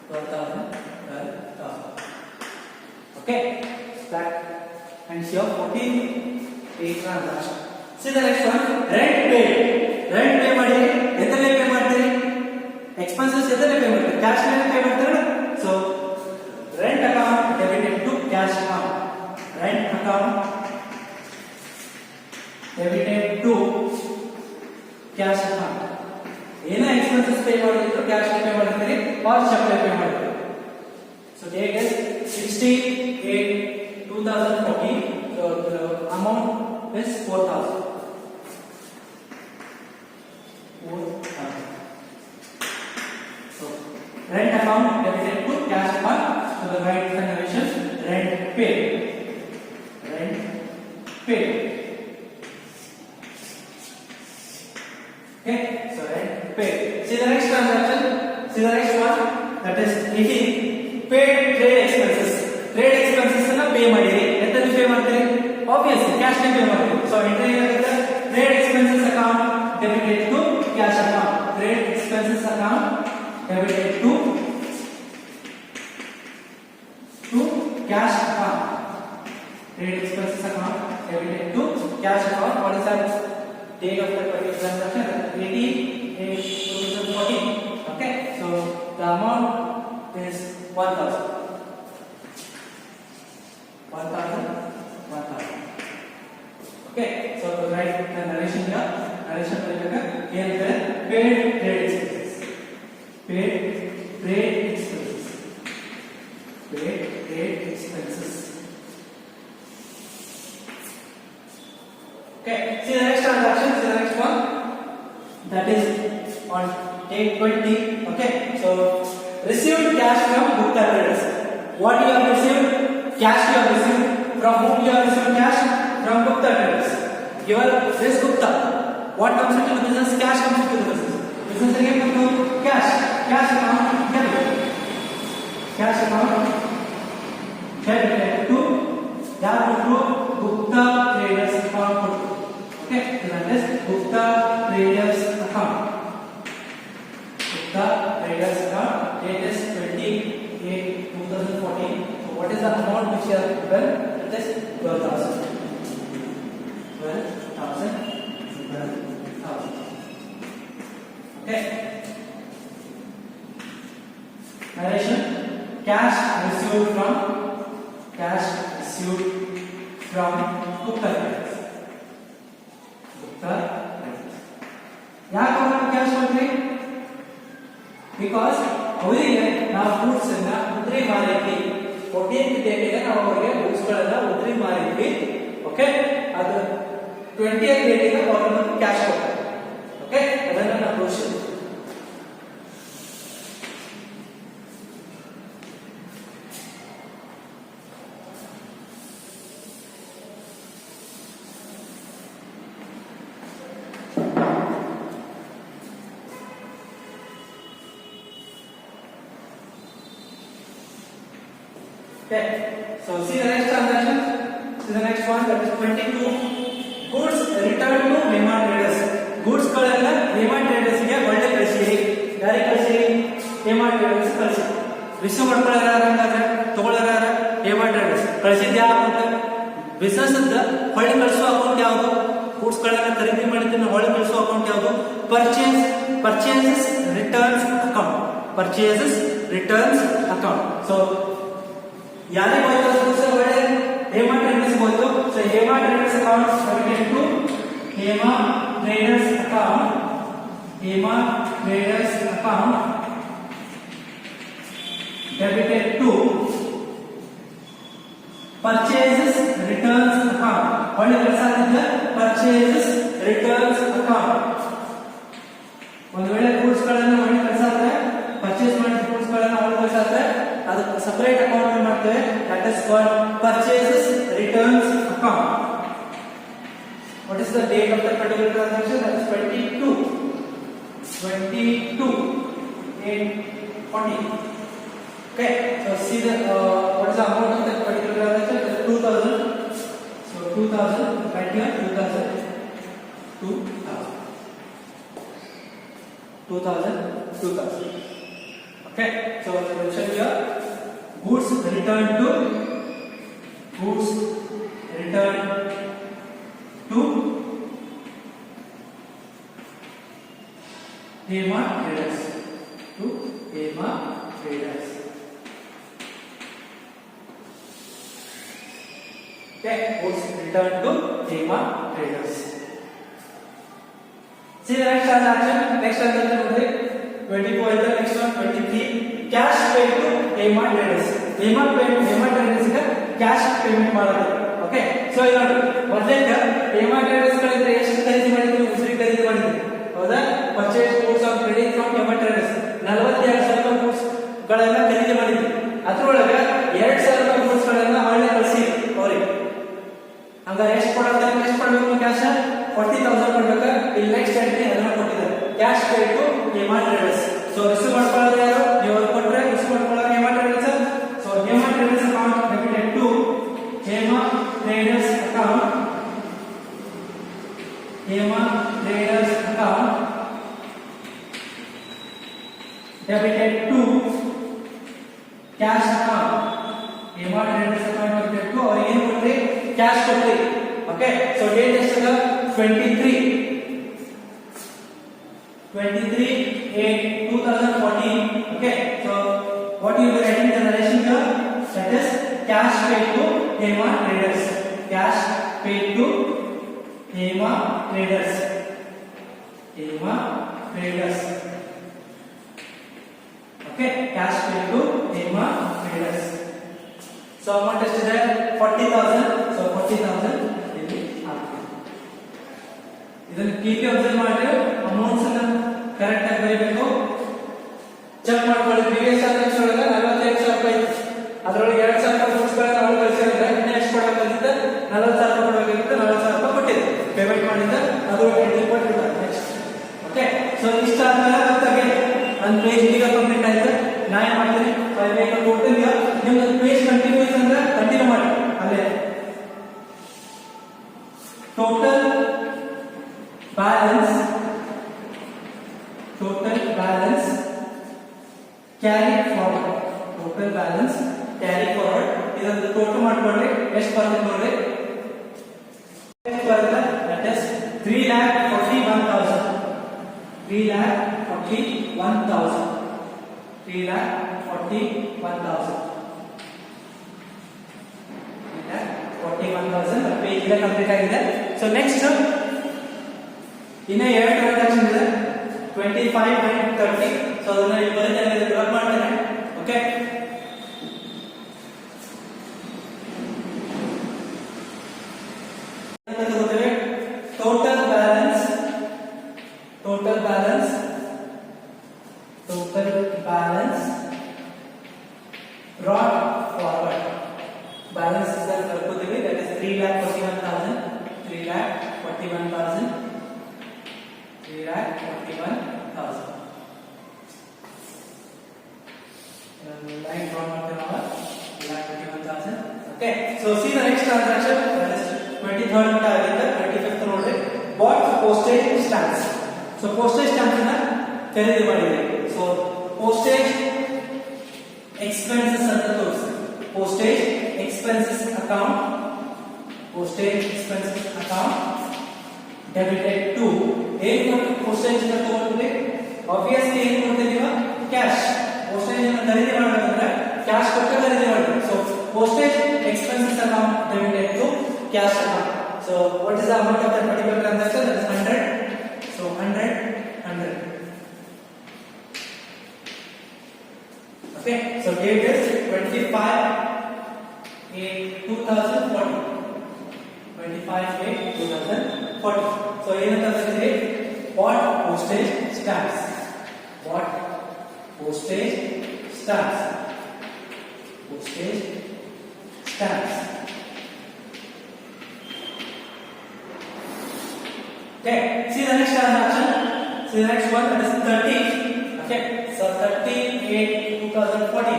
12,000. Okay, that and here 14 a transaction. See the next one, rent paid. Rent pay ಮಾಡಿ ಎದರಲ್ಲಿ pay ಮಾಡ್ತೀರಿ? Expenses ಎದರಲ್ಲಿ pay ಮಾಡ್ತೀರಿ? Cash ನಲ್ಲಿ pay ಮಾಡ್ತೀರಾ? So rent account debited to cash account. Rent account debited to cash account. ಏನ expenses pay ಮಾಡಿದ್ರು cash pay ಮಾಡ್ತೀರಿ ಆರ್ ಚೆಕ್ ಪೇ ಮಾಡ್ತೀರಿ? So date is 16/8/2014. So the amount is 4,000. So rent account debited to cash account. So the right conversion, rent paid. Rent paid. Okay, so rent paid. See the next transaction. See the next one. That is 18. Paid trade expenses. Trade expenses ಅನ್ನ pay ಮಾಡಿರಿ. ಎಂತಲ್ಲಿ pay ಮಾಡ್ತೀರಿ? Obviously cash ನಲ್ಲಿ pay ಮಾಡ್ತೀರಿ. So entry ಏನಾಗುತ್ತೆ? Trade expenses account debited to cash account. Trade expenses account debited to cash account. Trade expenses account debited to cash account. What is that date of that particular transaction? 18/8/2014. Okay, so the amount is 1,000. 1,000. Okay, so to write the narration here, narration here paid trade expenses. Paid trade expenses. Paid trade expenses. Okay, see the next transaction, see the next one. that is on date 20. Okay, so received cash from Gupta traders. What you have received? Cash you have received. From whom you have received cash? From Gupta traders. Your this Gupta. What comes into the business? Cash comes into the business. Business again comes to cash. Cash account debit. Cash account debit to Gupta traders account. Okay, so that is Gupta traders account. Gupta traders account. Date is 28/2014. So what is the amount which you have given? It is 12,000. 12,000. Okay. Narration. Cash received from Gupta traders. Gupta traders. ಯಾಕೆ ನಾವು cash ಕೊಡ್ತೀವಿ? Because ಅವರಿಗೆ ನಾವು goods ಅನ್ನ ಉದ್ರಿ ಮಾರಿದ್ವಿ. 14th ಡೇಟಿಗೆ ನಾವು ಅವರಿಗೆ ಗೂಡ್ಸ್ ಗಳನ್ನ ಉದ್ರಿ ಮಾರಿದ್ವಿ. ಓಕೆ, ಅದು 20th ಡೇಟಿಗೆ ಅವರಿಗೆ ಕ್ಯಾಶ್ ಕೊಡ್ತಾರೆ. ಓಕೆ, ಅದನ್ನ ನಾವು ತೋರಿಸ್ತೀವಿ. Okay, so see the next transaction. See the next one, that is 22. Goods returned to Hema traders. Goods ಗಳನ್ನ Hema traders ಗೆ ಒಳ್ಳೆ ಕಳಿಸಿರಿ. ಯಾರಿಗೆ ಕಳಿಸಿರಿ? Hema traders ಕಳಿಸಿ. ರಿಸೀವ್ ಮಾಡ್ಕೊಳ್ಳೋರು ಯಾರು ಹಂಗಾದ್ರೆ? ತಗೊಳ್ಳೋರು ಯಾರು? Hema traders. ಕಳಿಸಿದ್ದು ಯಾವ ಅಕೌಂಟ್? ಬಿಸಿನೆಸ್ ಅದ ಹೊಳ್ಳಿ ಕಳಿಸುವ ಅಕೌಂಟ್ ಯಾವುದು? ಗೂಡ್ಸ್ ಗಳನ್ನ ಖರೀದಿ ಮಾಡಿದ್ದನ್ನ ಹೊಳ್ಳಿ ಕಳಿಸುವ ಅಕೌಂಟ್ ಯಾವುದು? Purchases returns account. Purchases returns account. So ಯಾರಿಗೆ ಹೋಯ್ತು ಸರ್? ಒಳ್ಳೆ ಹೇಮಾ ಟ್ರೇಡರ್ಸ್ ಹೋಯ್ತು. So Hema traders account debited to Hema traders account. Hema traders account debited to purchases returns account. ಒಳ್ಳೆ ಕೆಲಸ ಆಗಿದ್ದ ಪರ್ಚೇಸಸ್ ರಿಟರ್ನ್ಸ್ ಅಕೌಂಟ್. ಒಂದು ವೇಳೆ ಗೂಡ್ಸ್ ಗಳನ್ನ ಒಳ್ಳೆ ಕೆಲಸ ಆದ್ರೆ ಪರ್ಚೇಸ್ ಮಾಡಿದ ಗೂಡ್ಸ್ ಗಳನ್ನ ಒಳ್ಳೆ ಕೆಲಸ ಆದ್ರೆ ಅದಕ್ಕೆ ಸಪರೇಟ್ ಅಕೌಂಟ್ ಮಾಡ್ತೇವೆ. That is called purchases returns account. What is the date of the particular transaction? That is 22/8/40. Okay, so see the what is the amount of that particular transaction? That is 2,000. So 2,000, right here 2,000. 2,000. Okay, so the mention here, goods returned to Hema traders. Okay, goods returned to Hema traders. See the next transaction. Next transaction would be 24. The next one 23. Cash paid to Hema traders. Hema traders ಗೆ cash payment ಮಾಡೋದು. Okay, so ಈಗ ನೋಡಿ ಮೊದಲೇಕ Hema traders ಗಳಿಂದ ಎಷ್ಟು ಖರೀದಿ ಮಾಡಿದ್ರು? ಉಸಿರಿ ಖರೀದಿ ಮಾಡಿದ್ರು. ಹೌದಾ? Purchase goods of credit from Hema traders 42,000 goods ಗಳನ್ನ ಖರೀದಿ ಮಾಡಿದ್ರು. ಅದರೊಳಗೆ 2,000 ಗೂಡ್ಸ್ ಗಳನ್ನ ಹೊಳ್ಳಿ ಕಳಿಸಿ ಅವರಿಗೆ. ಹಂಗಾರೆ ಎಷ್ಟು ಕೊಡಬೇಕು ಕ್ಯಾಶ್? 40,000 ಕೊಡಬೇಕು. ಇಲ್ಲಿ ನೆಕ್ಸ್ಟ್ ಎಂಟ್ರಿ ಅದನ್ನ ಕೊಟ್ಟಿದ್ದಾರೆ. Cash paid to Hema traders. So receive ಮಾಡ್ಕೊಳ್ಳೋದು ಯಾರು? ನೀವು ಕೊಟ್ಟರೆ ರಿಸೀವ್ ಮಾಡ್ಕೊಳ್ಳೋದು Hema traders. So Hema traders account debited to Hema traders account. Hema traders account debited to cash account. Hema traders account debited to और ಏನು ಕೊಡ್ರಿ? Cash ಕೊಡ್ರಿ. Okay, so date ಎಷ್ಟದ? 23/8/2014. Okay, so what you will write in the narration here? That is cash paid to Hema traders. Cash paid to Hema traders. Hema traders. Okay, cash paid to Hema traders. So amount is there 40,000. So 40,000 ಇಲ್ಲಿ ಹಾಕ್ತೀವಿ. ಇದನ್ನು keep observe ಮಾಡಿ amounts ಅನ್ನು ಬರ್ದು entry ಕೊಟ್ಟಿಲ್ಲ next. Okay, so ಇಷ್ಟ ಆದ್ಮೇಲೆ ಮತ್ತೆ ಒಂದು ಪೇಜ್ ಈಗ ಕಂಪ್ಲೀಟ್ ಆಯ್ತು. ನಾ ಏನ್ ಮಾಡ್ತೀನಿ, ಟೋಟಲ್ ನಿಮ್ದು ಪೇಜ್ ಕಂಟಿನ್ಯೂಸ್ ಅಂದ್ರೆ ಕಂಟಿನ್ಯೂ ಮಾಡಿ. ಅಲ್ಲೇ total balance carry forward, total balance carry forward ಇದನ್ನು ಟೋಟಲ್ ಮಾಡ್ಕೊಂಡ್ರೆ ಎಷ್ಟು ಬರುತ್ತೆ ನೋಡ್ರಿ. that is 3,41,000 3,41,000 ಪೇಜ್ ಇಲ್ಲ ಕಂಪ್ಲೀಟ್ ಆಗಿದೆ. ಸೊ ನೆಕ್ಸ್ಟ್ ಇನ್ನ ಎರಡು ಟ್ರಾನ್ಸಾಕ್ಷನ್ ಇದೆ 25 and 30. ಸೊ ಅದನ್ನ ಬರೀತಾರೆ, ಡ್ರಾಪ್ ಮಾಡ್ತೇನೆ. Okay, total balance brought forward. Balance is ಕಳ್ಕೊತೀವಿ, that is 3,41,000 3,41,000 line draw ಮಾಡ್ತೇವೆ ನಾವು 3,41,000. Okay, so see the next transaction, that is 23rd ಆಗಿದೆ. 25th ನೋಡ್ರಿ, bought postage stamps. So postage stamps ನ ಖರೀದಿ ಮಾಡಿದೆ. So postage expenses ಅಂತ ತೋರಿಸಿ, postage expenses account debited to ಏನು postage ನ ತಗೊಂಡ್ರೆ obviously ಏನು ಕೊಡ್ತೀವಿ, ಕ್ಯಾಶ್. postage ನ ಖರೀದಿ ಮಾಡಬೇಕಂದ್ರೆ ಕ್ಯಾಶ್ ಕೊಟ್ಟು ಖರೀದಿ ಮಾಡಬೇಕು. So postage expenses account debited to cash account. So what is the amount of that particular transaction? That is 100. So 100. Okay, so date is 25/8/2040. 25/8/2040. So ಏನಂತ ಬರೆದಿದೆ, bought postage stamps. Okay, see the next transaction. See the next one, that is 30. Okay, so 30/8/2040.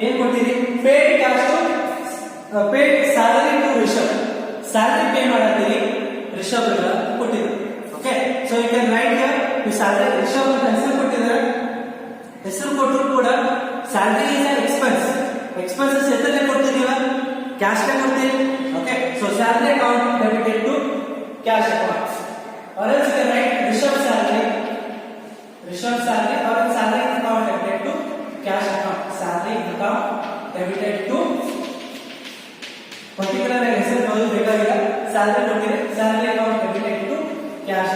ಏನು ಕೊಟ್ಟಿರಿ, paid cash to paid salary to Rishabh. salary pay ಮಾಡತ್ತೀರಿ ರಿಷಬ್ ಕೊಟ್ಟಿರಿ. Okay, so you can write here ಈ salary Rishabh ಅಂತ ಹೆಸರು ಕೊಟ್ಟಿದ್ದಾರೆ. ಹೆಸರು ಕೊಟ್ಟರು ಕೂಡ salary is an expense. expenses ಎಷ್ಟಕ್ಕೆ ಕೊಡ್ತೀವಿ, ಕ್ಯಾಶ್ ಗೆ ಕೊಡ್ತೀವಿ. Okay, so salary account debited to cash account. or else you can write Rishabh salary or salary account debited to cash account. salary account debited to particular ಹೆಸರು ಬರೋದು ಬೇಕಾಗಿಲ್ಲ, salary ಕೊಟ್ಟಿದೆ, salary account debited to cash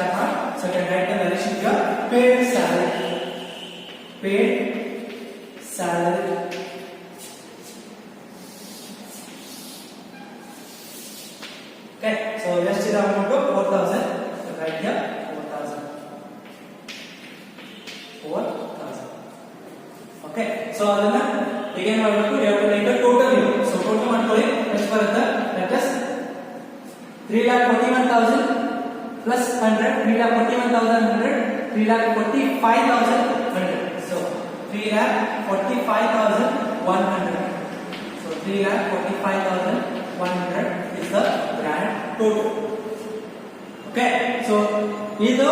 account. So you can write the relation here, paid salary. Okay, so just the amount of 4,000. So write here 4,000. Okay, so ಅದನ್ನ again ಮಾಡಬೇಕು, you have to write the total here. So total ಮಾಡ್ಕೊಳ್ಳಿ, ಎಷ್ಟು ಬರುತ್ತೆ, that is 3,41,000 plus 100, 3,41,100, 3,45,100. So 3,45,100. So 3,45,100 is the grand total. Okay, so ಇದು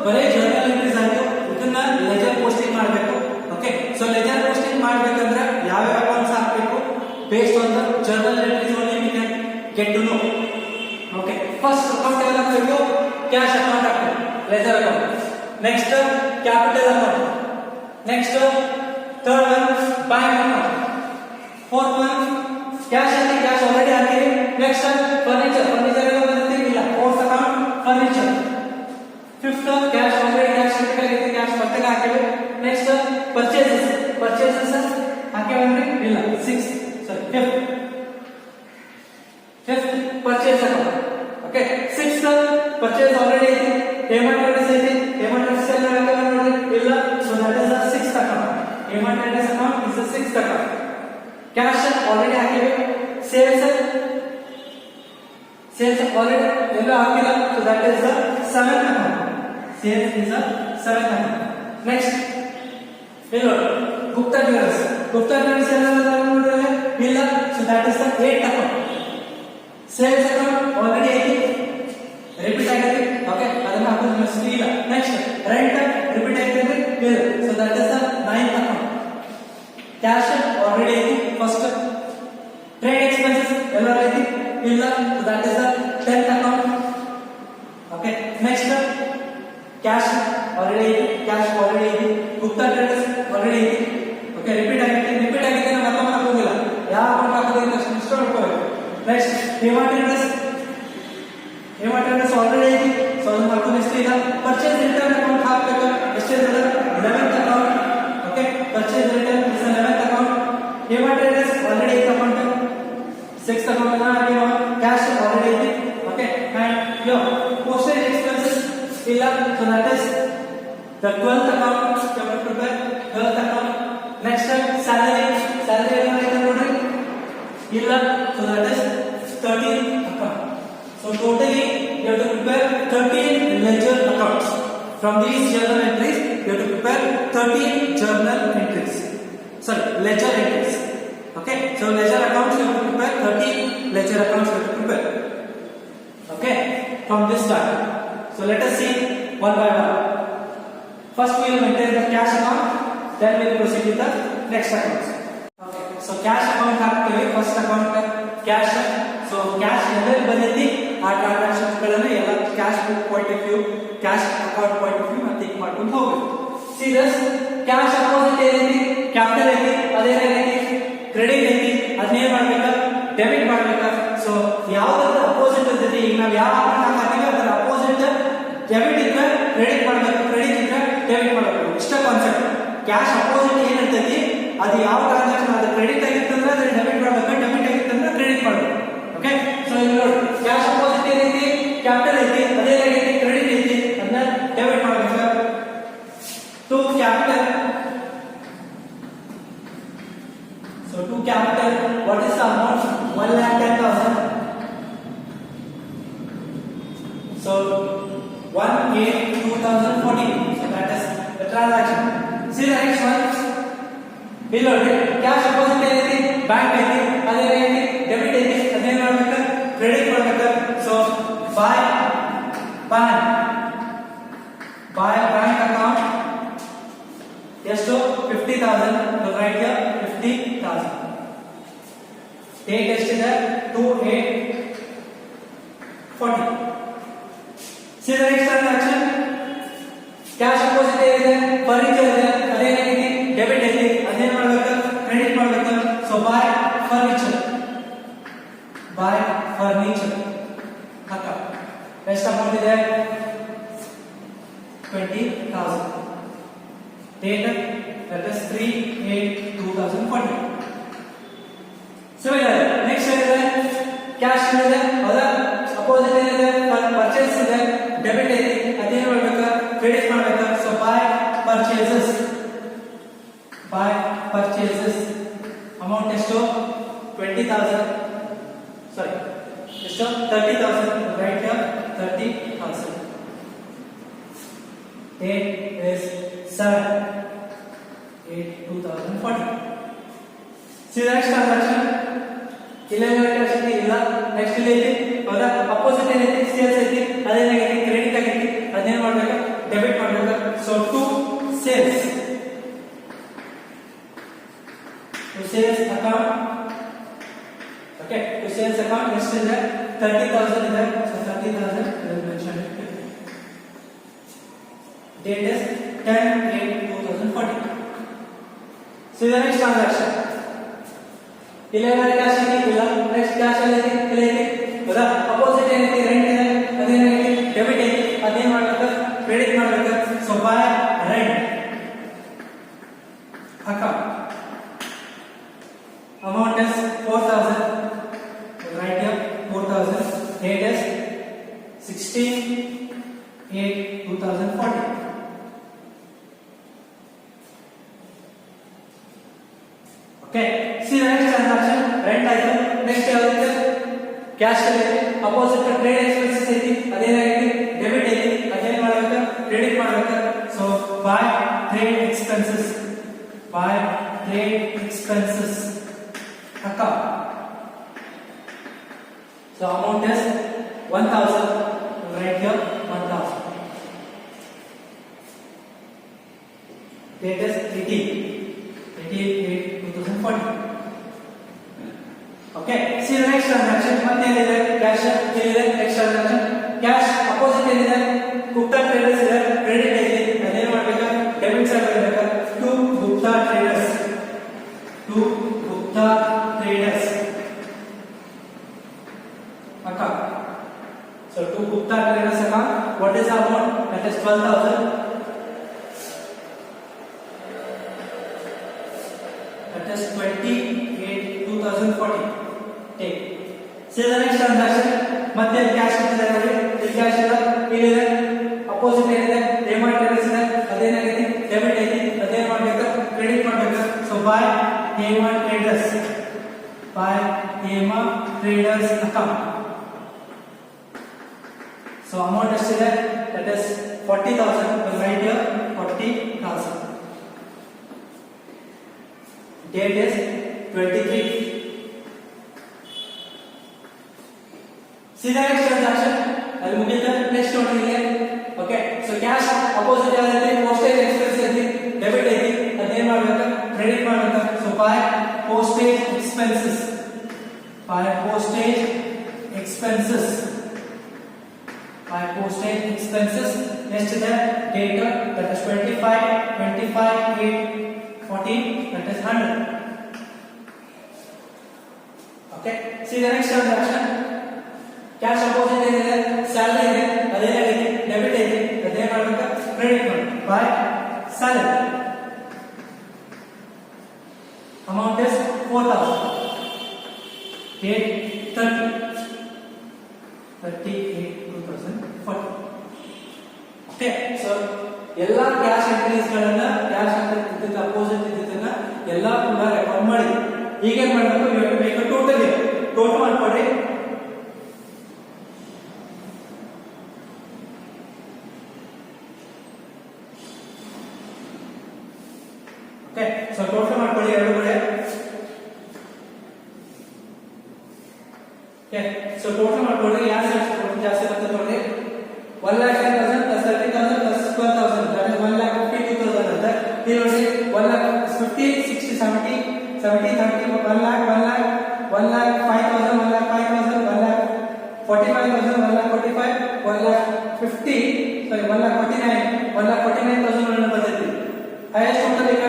ಬರೀ journal entries ಆಯ್ತು. ಇದನ್ನ ledger posting ಮಾಡಬೇಕು. ಓಕೆ, ಸೊ ಲೆಜರ್ ಪೋಸ್ಟಿಂಗ್ ಮಾಡಬೇಕಂದ್ರೆ ಯಾವ ಅಕೌಂಟ್ಸ್ ಹಾಕಬೇಕು, based on the journal entries only we can get to know. Okay, first account ಎಲ್ಲ ಹಾಕಬೇಕು, ಕ್ಯಾಶ್ ಅಕೌಂಟ್ ಹಾಕಬೇಕು, ledger account. Next capital account. Next third one bank account. Fourth one cash ಅಲ್ಲಿ cash already ಹಾಕಿರಿ. Next furniture ಎಲ್ಲ ಬಂದಿಲ್ಲ, fourth account furniture. Fifth cash already cash ಹಾಕಿದ್ರೆ cash ಮತ್ತೆ ಹಾಕಿವೆ. ನೆಕ್ಸ್ಟ್ ಪರ್ಚೇಸಸ್ ಹಾಕಿವಂದ್ರೆ ಇಲ್ಲ. Six fifth purchase account. Okay, sixth purchase already ಐತಿ, ಪೇಮೆಂಟ್ ಅಡ್ರೆಸ್ ಐತಿ, ಪೇಮೆಂಟ್ ಅಡ್ರೆಸ್ ಎಲ್ಲ ಹಾಕಿಲ್ಲ ನೋಡಿ, ಇಲ್ಲ. So that is the sixth account. Payment address account is the sixth account. Cash already ಹಾಕಿವೆ. Sales Sales already yellow hakila, so that is the 7th account. Sales is the 7th account. Next, yellow Gupta Jewellers. Gupta Jewellers illa, so that is the 8th account. Sales account already ಐತಿ, repeat ಆಗೈತಿ. Okay, ಅದನ್ನ ಹಾಕೋದು must ಇಲ್ಲ. Next, rent repeat ಆಗೈತಿ, ಇಲ್ಲ, so that is the 9th account. Cash already ಐತಿ, first. Trade expenses ಎಲ್ಲ ಐತಿ, ಇಲ್ಲ, so that is the 10th account. Okay, next, cash already ಐತಿ, cash already ಐತಿ. Gupta Traders already ಐತಿ. Okay, repeat ಆಗೈತಿ ನಾವು ಮತ್ತೆ ಹಾಕೋದಿಲ್ಲ. ಯಾವ ಅಕೌಂಟ್ ಹಾಕೋದಿಲ್ಲ ಅಷ್ಟು ಇಷ್ಟ ಮಾಡ್ಕೋಬೇಕು. Next, Hema Traders already ಐತಿ, so ಅದನ್ನ ಹಾಕೋದು ಇಷ್ಟ ಇಲ್ಲ. Purchase return account ಹಾಕಬೇಕು, ಎಷ್ಟಿದೆ 11th account. Okay, purchase return is 11th account. Hema Traders already ಐತಿ account, 6th account ಅನ್ನ ಹಾಕಿರೋ. Cash already ಐತಿ. Okay, and here postage expenses ಇಲ್ಲ, so that is the 12th account. You have to prepare 12th account. Next, salary ಎಲ್ಲ ಐತಿ ನೋಡ್ರಿ, ಇಲ್ಲ, so that is 13th account. So totally you have to prepare 13 ledger accounts. From these journal entries you have to prepare 13 journal entries, sorry, ledger entries. Okay, so ledger accounts you have to prepare 13 ledger accounts you have to prepare. Okay, from this start. So let us see one by one. First we will maintain the cash account, then we will proceed with the next accounts. Okay, so cash account ಹಾಕ್ತೀವಿ. first account cash. so cash ಎಲ್ಲೆಲ್ಲಿ ಬಂದೈತಿ ಆ transactions ಗಳನ್ನು ಎಲ್ಲ cash book point of view, cash account point of view ಅಂತ think ಮಾಡ್ಕೊಂಡು ಹೋಗ್ಬೇಕು. see this cash opposite ಏನೈತಿ, ಕ್ಯಾಪಿಟಲ್ ಐತಿ, ಅದೇನೈತಿ ಕ್ರೆಡಿಟ್ ಐತಿ, ಅದನ್ನೇನ್ ಮಾಡ್ಬೇಕಾ ಡೆಬಿಟ್ ಮಾಡ್ಬೇಕಾ. ಸೊ ಯಾವ್ದಾದ್ರು ಅಪೋಸಿಟ್ ಇರ್ತೈತಿ, ಈಗ ನಾವು ಯಾವ ಅಕೌಂಟ್ ಹಾಕಿದ್ರೆ ಅದರ ಅಪೋಸಿಟ್ ಡೆಬಿಟ್ ಇದ್ರೆ ಕ್ರೆಡಿಟ್ ಮಾಡಬೇಕು, ಕ್ರೆಡಿಟ್ ಇದ್ರೆ ಡೆಬಿಟ್ ಮಾಡಬೇಕು. ಇಷ್ಟ ಕಾನ್ಸೆಪ್ಟ್. ಕ್ಯಾಶ್ ಅಪೋಸಿಟ್ ಏನಿರ್ತೈತಿ ಅದು ಯಾವ ಟ್ರಾನ್ಸಾಕ್ಷನ್, ಅದು ಕ್ರೆಡಿಟ್ ಆಗಿತ್ತಂದ್ರೆ ಅದನ್ನ ಡೆಬಿಟ್ ಮಾಡಬೇಕು, ಡೆಬಿಟ್ ಆಗಿತ್ತಂದ್ರೆ ಕ್ರೆಡಿಟ್ ಮಾಡಬೇಕು. ಓಕೆ, ಸೊ ಇಲ್ಲಿ ನೋಡಿ ಕ್ಯಾಶ್ ಅಪೋಸಿಟ್ ಏನೈತಿ, ಕ್ಯಾಪಿಟಲ್ ಐತಿ, ಅದೇನಾಗೈತಿ ಕ್ರೆಡಿಟ್ ಐತಿ, ಅದನ್ನ ಡೆಬಿಟ್ ಮಾಡಬೇಕು. To capital, so to capital, what is the amount? 1,10,000. so 1/8/2014, so that is the transaction. see the next one. below cash deposit ಏನೈತಿ, bank ಐತಿ, ಅದೇನೈತಿ ಡೆಬಿಟ್ ಐತಿ, ಅದೇನ್ ಮಾಡ್ಬೇಕು ಕ್ರೆಡಿಟ್ ಮಾಡ್ಬೇಕು. so buy bank account ಎಷ್ಟು 50,000. so right here 50,000. date ಎಷ್ಟಿದೆ 2/8/40. see the next transaction. cash deposit ಏನಿದೆ, furniture ಇದೆ, ಅದೇನಾಗೈತಿ ಡೆಬಿಟ್ ಐತಿ, ಅದೇನ್ ಮಾಡ್ಬೇಕು ಕ್ರೆಡಿಟ್ ಮಾಡ್ಬೇಕು. so buy furniture ಹಾಕ. ಎಷ್ಟು ಅಮೌಂಟ್ ಇದೆ 20,000. date that is 3/8/2014. similar next ಏನಿದೆ ಕ್ಯಾಶ್ ಇದೆ, ಹೌದಾ, ಅಪೋಸಿಟ್ ಏನಿದೆ ಪರ್ಚೇಸ್ ಇದೆ, ಡೆಬಿಟ್ ಐತಿ, ಅದೇನ್ ಮಾಡ್ಬೇಕು ಕ್ರೆಡಿಟ್ ಮಾಡ್ಬೇಕು. so buy purchases ಅಮೌಂಟ್ ಎಷ್ಟು 20,000, sorry ಎಷ್ಟು 30,000. right here 30,000. date is 7/8/2014. see the next transaction. ಇಲ್ಲೇನಾಗೈತಿ ಇಲ್ಲ, ನೆಕ್ಸ್ಟ್ ಇಲ್ಲಿ ಐತಿ, ಹೌದಾ, ಅಪೋಸಿಟ್ ಏನೈತಿ ಸೇಲ್ಸ್ ಐತಿ, ಅದೇನಾಗೈತಿ ಕ್ರೆಡಿಟ್ ಆಗೈತಿ, ಅದೇನ್ ಮಾಡ್ಬೇಕು ಡೆಬಿಟ್ ಮಾಡ್ಬೇಕು. so to sales account. okay, to sales account ಎಷ್ಟಿದೆ 30,000 ಇದೆ. so 30,000 is mentioned. date is 10/8/2014. see the next transaction. ಇಲ್ಲೇನಾದ್ರೆ ಕ್ಯಾಶ್ ಐತಿ ಇಲ್ಲ, ನೆಕ್ಸ್ಟ್ ಕ್ಯಾಶ್ ಐತಿ ಇಲ್ಲ ಐತಿ, ಹೌದಾ, ಅಪೋಸಿಟ್ ಏನೈತಿ ರೆಂಟ್ ಇದೆ, ಅದೇನೈತಿ ಡೆಬಿಟ್ ಐತಿ, ಅದೇನ್ ಮಾಡ್ಬೇಕು ಕ್ರೆಡಿಟ್ ಮಾಡ್ಬೇಕು. so buy rent account. amount is 4,000. right here 4,000. date is 16/8/2014. okay, see the next transaction. rent item next ಯಾವ್ದಿದೆ ಕ್ಯಾಶ್ ಅಲ್ಲಿ ಅಪೋಸಿಟ್ ಟ್ರೇಡ್ ಎಕ್ಸ್ಪೆನ್ಸಸ್ ಐತಿ ಅದೇನಾಗೈತಿ ಡೆಬಿಟ್ ಐತಿ ಅದೇನ್ ಮಾಡಬೇಕು ಕ್ರೆಡಿಟ್ ಮಾಡಬೇಕು so by trade expenses account so amount is 1000 write here 1000 date is 18/8/2014 okay see the next transaction ಮತ್ತೆ ಏನಿದೆ cash ಏನಿದೆ next transaction cash opposite ಏನಿದೆ Gupta traders ಇದೆ credit ಐತಿ ಅದೇನ್ ಮಾಡಬೇಕು ಡೆಬಿಟ್ ಸೈಡ್ ಬರಬೇಕು to Gupta traders account so to Gupta traders account what is the amount that is 12,000 that is 28/2014 take see the next transaction ಮತ್ತೆ cash ಇದೆ ನೋಡಿ ಈ ಕ್ಯಾಶ್ ಇದೆ ಅಪೋಸಿಟ್ ಏನಿದೆ ಪೇಮೆಂಟ್ ಟ್ರೇಡರ್ಸ್ ಇದೆ ಅದೇನಾಗಿದೆ ಡೆಬಿಟ್ ಐತಿ ಅದೇನ್ ಮಾಡಬೇಕು ಕ್ರೆಡಿಟ್ ಮಾಡಬೇಕು so by payment traders account so amount ಎಷ್ಟಿದೆ that is 40,000 will write here 40,000 date is 23 see the next transaction ಅಲ್ಲಿ ಮುಗಿದ ನೆಕ್ಸ್ಟ್ ನೋಡಿ ಇಲ್ಲಿ ಓಕೆ ಸೊ ಕ್ಯಾಶ್ ಅಪೋಸಿಟ್ ಯಾವ್ದೈತಿ ಪೋಸ್ಟೇಜ್ ಎಕ್ಸ್ಪೆನ್ಸ್ ಐತಿ ಡೆಬಿಟ್ ಐತಿ ಅದೇನ್ ಮಾಡಬೇಕು ಕ್ರೆಡಿಟ್ ಮಾಡಬೇಕು so by postage expenses next is the date that is 25/8/14 that is 100 okay see the next transaction cash opposite ಏನಿದೆ salary ಇದೆ ಅದೇನಾಗಿದೆ ಡೆಬಿಟ್ ಐತಿ ಅದೇನ್ ಮಾಡಬೇಕು ಕ್ರೆಡಿಟ್ ಮಾಡಿ by salary amount is 4,000 date 30/8/2014 okay so ಎಲ್ಲ ಕ್ಯಾಶ್ ಎಂಟ್ರೀಸ್ ಗಳನ್ನ cash ಅಂತ ಇದಕ್ಕೆ ಅಪೋಸಿಟ್ ಇದನ್ನ ಎಲ್ಲ ಕೂಡ ರೆಕಾರ್ಡ್ ಮಾಡಿ ಈಗ ಏನು ಮಾಡಬೇಕು you have to make a total ಮಾಡ್ಕೊಳ್ಳಿ okay so ಟೋಟಲ್ ಮಾಡ್ಕೊಳ್ಳಿ ಎರಡು ಕಡೆ okay so ಟೋಟಲ್ ಮಾಡ್ಕೊಳ್ಳಿ ಯಾವ ಟೋಟಲ್ ಜಾಸ್ತಿ ಬರುತ್ತೆ ನೋಡಿ 1,10,000 plus 30,000 plus 12,000 that is 1,52,000 ಅಂತ ಇಲ್ಲಿ ನೋಡಿ 1,50 60 70 70 30 1 lakh 5,000 1,45,000 1,50 sorry 1,49,000 ಬರ್ತೈತಿ highest total ಈಗ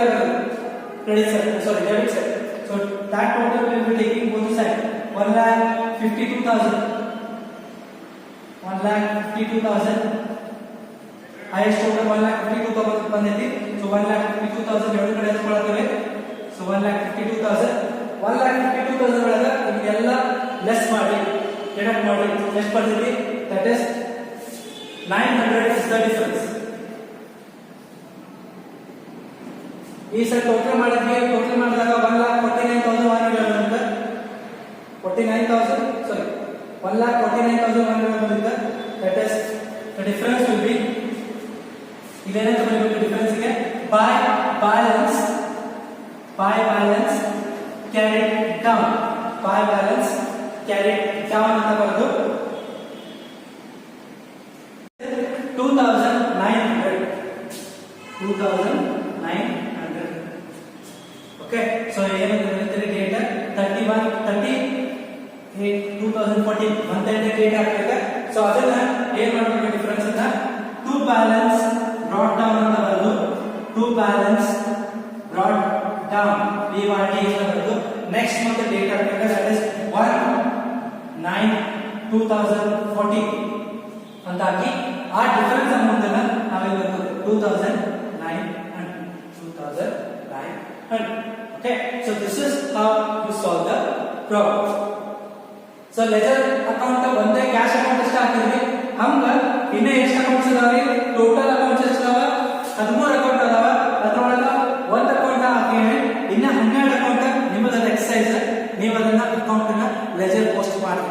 credit side sorry debit side so that total will be taking both side 1,52,000 highest total 1,52,000 ಬಂದೈತಿ so 1,52,000 ಎರಡು ಕಡೆ ಎತ್ಕೊಳ್ಳುತ್ತೇವೆ so 1,52,000 ಒಳಗ ಇದೆಲ್ಲ ಲೆಸ್ ಮಾಡಿ ಡಿಡಕ್ಟ್ ಮಾಡಿ ಎಷ್ಟು ಬರ್ತೈತಿ that is 900 is the difference ಈ ಸಲ ಟೋಟಲ್ ಮಾಡಿದಾಗ 1,49,100 ಅಂತ 49,000 sorry 1,49,100 ಬಂದಿದೆ that is the difference will be ಇದೇನಂತ ಬರಬೇಕು ಡಿಫರೆನ್ಸ್ ಗೆ by balance carried down ಅಂತ ಬರೆದು 2,900 okay so ಏನಂತ ಹೇಳ್ತೀರಿ ಡೇಟ್ 31/30/2014 ಮಂತ್ ಎಂಡ್ ಡೇಟ್ ಹಾಕ್ಬೇಕು ಸೊ ಅದನ್ನ ಏನು ಮಾಡಬೇಕು ಡಿಫರೆನ್ಸ್ ಅನ್ನ ಟು ಬ್ಯಾಲೆನ್ಸ್ ಬ್ರಾಟ್ ಡೌನ್ ಅಂತ ಬರೆದು to balance brought down BRD ಅಂತ ಬರೆದು ನೆಕ್ಸ್ಟ್ ಮಂತ್ ಡೇಟ್ ಹಾಕ್ಬೇಕು ದಟ್ ಇಸ್ 1/9/2014 ಅಂತ ಹಾಕಿ ಆ ಡಿಫರೆನ್ಸ್ ಅಮೌಂಟ್ ಅನ್ನ ನಾವೇನು ಬರೆದು 2,900 okay so this is how you solve the problem so ledger account ಒಂದೇ ಕ್ಯಾಶ್ ಅಕೌಂಟ್ ಅಷ್ಟೇ ಹಾಕಿದ್ವಿ ಹಂಗ ಇನ್ನ ಎಷ್ಟು ಅಕೌಂಟ್ಸ್ ಇದಾವೆ ಟೋಟಲ್ ಅಕೌಂಟ್ಸ್ ಎಷ್ಟಾವ 13 ಅಕೌಂಟ್ ಅದಾವ ಅದರೊಳಗ ಒಂದು ಅಕೌಂಟ್ ಹಾಕಿವಿ ಇನ್ನ 12 ಅಕೌಂಟ್ ನಿಮ್ಮದ ಎಕ್ಸರ್ಸೈಸ್ ನೀವು ಅದನ್ನ ಅಕೌಂಟ್ ಅನ್ನ ಲೆಜರ್ ಪೋಸ್ಟ್ ಮಾಡಿ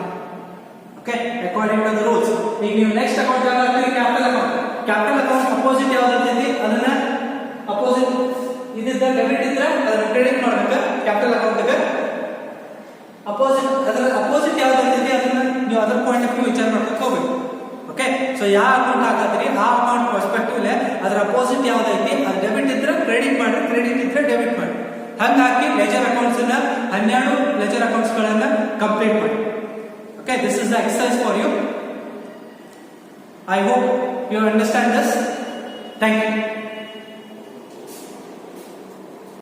okay according to the rules. ಈಗ ನೀವು ನೆಕ್ಸ್ಟ್ ಅಕೌಂಟ್ ಯಾವ್ದು ಹಾಕ್ತೀರಿ? Capital account. Capital account opposite ಯಾವ್ದು ಇರ್ತೈತಿ? ಅದನ್ನ ಅಪೋಸಿಟ್ ಇದಿದ್ದ ಡೆಬಿಟ್ ಇದ್ರೆ ಅದನ್ನ ಕ್ರೆಡಿಟ್ ಮಾಡ್ಬೇಕು. ಕ್ಯಾಪಿಟಲ್ ಅಕೌಂಟ್ಗೆ ಅಪೋಸಿಟ್ ಅದರ ಅಪೋಸಿಟ್ ಯಾವ್ದು ಇರ್ತೈತಿ ಅದನ್ನ ನೀವು ಅದರ ಪಾಯಿಂಟ್ ಆಫ್ ವ್ಯೂ ವಿಚಾರ ಮಾಡ್ಕೊಂಡು ಹೋಗ್ಬೇಕು. ಓಕೆ, ಸೊ ಯಾವ ಅಕೌಂಟ್ ಹಾಕತ್ತೀರಿ ಆ ಅಕೌಂಟ್ ಪರ್ಸ್ಪೆಕ್ಟಿವ್ ಅದರ ಅಪೋಸಿಟ್ ಯಾವ್ದೈತಿ ಅದು ಡೆಬಿಟ್ ಇದ್ರೆ ಕ್ರೆಡಿಟ್ ಮಾಡಿ, ಕ್ರೆಡಿಟ್ ಇದ್ರೆ ಡೆಬಿಟ್ ಮಾಡಿ. ಹಂಗಾಗಿ ಲೆಜರ್ ಅಕೌಂಟ್ಸ್ 12 ಲೆಜರ್ ಅಕೌಂಟ್ಸ್ ಗಳನ್ನ ಕಂಪ್ಲೀಟ್ ಮಾಡಿ. Okay, this is the exercise for you. I hope you understand this. Thank you.